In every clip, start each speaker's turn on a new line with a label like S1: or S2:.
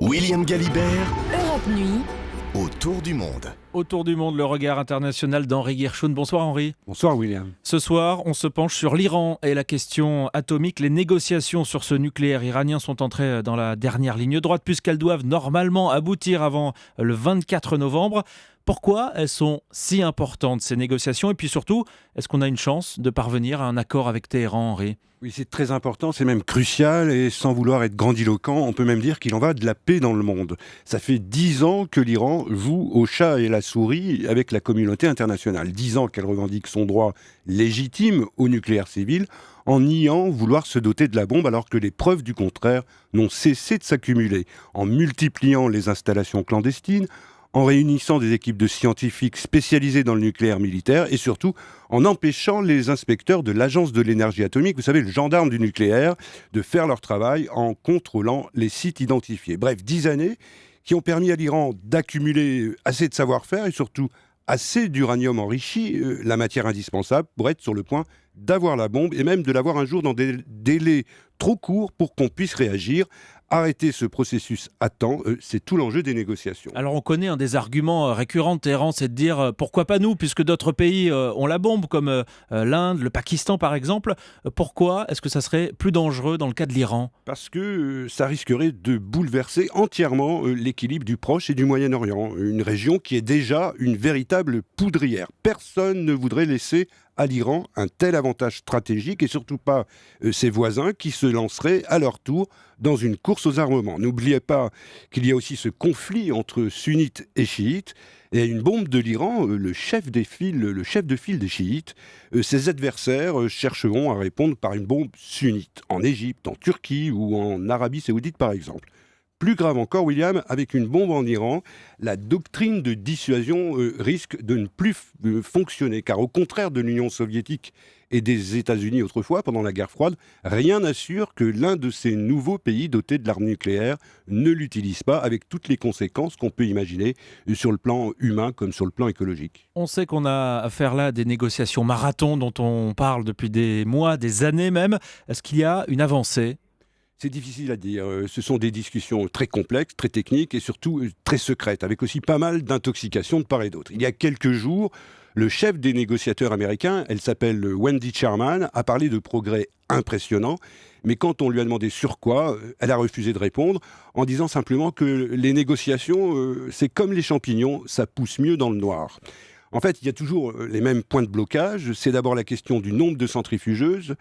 S1: William Galibert,
S2: Europe Nuit,
S1: autour du monde.
S3: Autour du monde, le regard international d'Henri Guerchoun. Bonsoir Henri.
S4: Bonsoir William.
S3: Ce soir, on se penche sur l'Iran et la question atomique. Les négociations sur ce nucléaire iranien sont entrées dans la dernière ligne droite puisqu'elles doivent normalement aboutir avant le 24 novembre. Pourquoi elles sont si importantes ces négociations? Et puis surtout, est-ce qu'on a une chance de parvenir à un accord avec Téhéran, Henri?
S4: Oui, c'est très important, c'est même crucial et sans vouloir être grandiloquent, on peut même dire qu'il en va de la paix dans le monde. Ça fait 10 ans que l'Iran joue au chat et la souris avec la communauté internationale. 10 ans qu'elle revendique son droit légitime au nucléaire civil en niant vouloir se doter de la bombe alors que les preuves du contraire n'ont cessé de s'accumuler. En multipliant les installations clandestines, en réunissant des équipes de scientifiques spécialisés dans le nucléaire militaire et surtout en empêchant les inspecteurs de l'Agence de l'énergie atomique, vous savez, le gendarme du nucléaire, de faire leur travail en contrôlant les sites identifiés. Bref, 10 années qui ont permis à l'Iran d'accumuler assez de savoir-faire et surtout assez d'uranium enrichi, la matière indispensable pour être sur le point d'avoir la bombe et même de l'avoir un jour dans des délais trop courts pour qu'on puisse réagir. Arrêter ce processus à temps, c'est tout l'enjeu des négociations.
S3: Alors on connaît un des arguments récurrents de Téhéran, c'est de dire pourquoi pas nous, puisque d'autres pays ont la bombe, comme l'Inde, le Pakistan par exemple. Pourquoi est-ce que ça serait plus dangereux dans le cas de l'Iran?
S4: Parce que ça risquerait de bouleverser entièrement l'équilibre du Proche et du Moyen-Orient, une région qui est déjà une véritable poudrière. Personne ne voudrait laisser à l'Iran un tel avantage stratégique et surtout pas ses voisins qui se lanceraient à leur tour dans une course aux armements. N'oubliez pas qu'il y a aussi ce conflit entre sunnites et chiites et une bombe de l'Iran, le chef de file des chiites, ses adversaires chercheront à répondre par une bombe sunnite en Égypte, en Turquie ou en Arabie Saoudite par exemple. Plus grave encore, William, avec une bombe en Iran, la doctrine de dissuasion risque de ne plus fonctionner. Car au contraire de l'Union soviétique et des États-Unis autrefois, pendant la guerre froide, rien n'assure que l'un de ces nouveaux pays dotés de l'arme nucléaire ne l'utilise pas, avec toutes les conséquences qu'on peut imaginer sur le plan humain comme sur le plan écologique.
S3: On sait qu'on a affaire là à des négociations marathon dont on parle depuis des mois, des années même. Est-ce qu'il y a une avancée?
S4: C'est difficile à dire. Ce sont des discussions très complexes, très techniques et surtout très secrètes, avec aussi pas mal d'intoxication de part et d'autre. Il y a quelques jours, le chef des négociateurs américains, elle s'appelle Wendy Sherman, a parlé de progrès impressionnants, mais quand on lui a demandé sur quoi, elle a refusé de répondre, en disant simplement que les négociations, c'est comme les champignons, ça pousse mieux dans le noir. En fait, il y a toujours les mêmes points de blocage. C'est d'abord la question du nombre de centrifugeuses.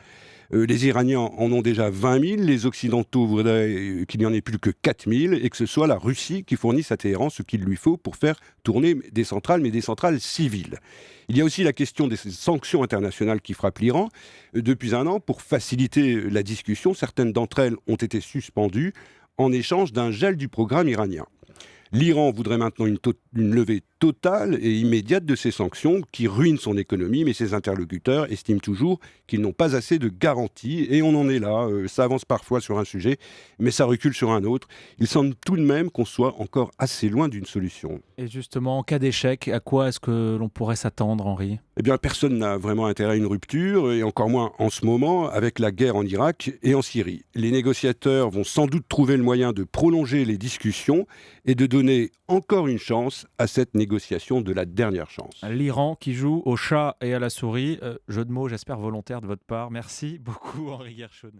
S4: Les Iraniens en ont déjà 20 000. Les Occidentaux voudraient qu'il n'y en ait plus que 4 000 et que ce soit la Russie qui fournisse à Téhéran ce qu'il lui faut pour faire tourner des centrales, mais des centrales civiles. Il y a aussi la question des sanctions internationales qui frappent l'Iran. Depuis un an, pour faciliter la discussion, certaines d'entre elles ont été suspendues en échange d'un gel du programme iranien. L'Iran voudrait maintenant une levée totale et immédiate de ces sanctions qui ruinent son économie, mais ses interlocuteurs estiment toujours qu'ils n'ont pas assez de garanties. Et on en est là, ça avance parfois sur un sujet, mais ça recule sur un autre. Il semble tout de même qu'on soit encore assez loin d'une solution.
S3: Et justement, en cas d'échec, à quoi est-ce que l'on pourrait s'attendre, Henri?
S4: Eh bien, personne n'a vraiment intérêt à une rupture, et encore moins en ce moment, avec la guerre en Irak et en Syrie. Les négociateurs vont sans doute trouver le moyen de prolonger les discussions et de donner encore une chance à cette négociation de la dernière chance.
S3: L'Iran qui joue au chat et à la souris. Jeu de mots, j'espère volontaire de votre part. Merci beaucoup, Henri Guerchoun.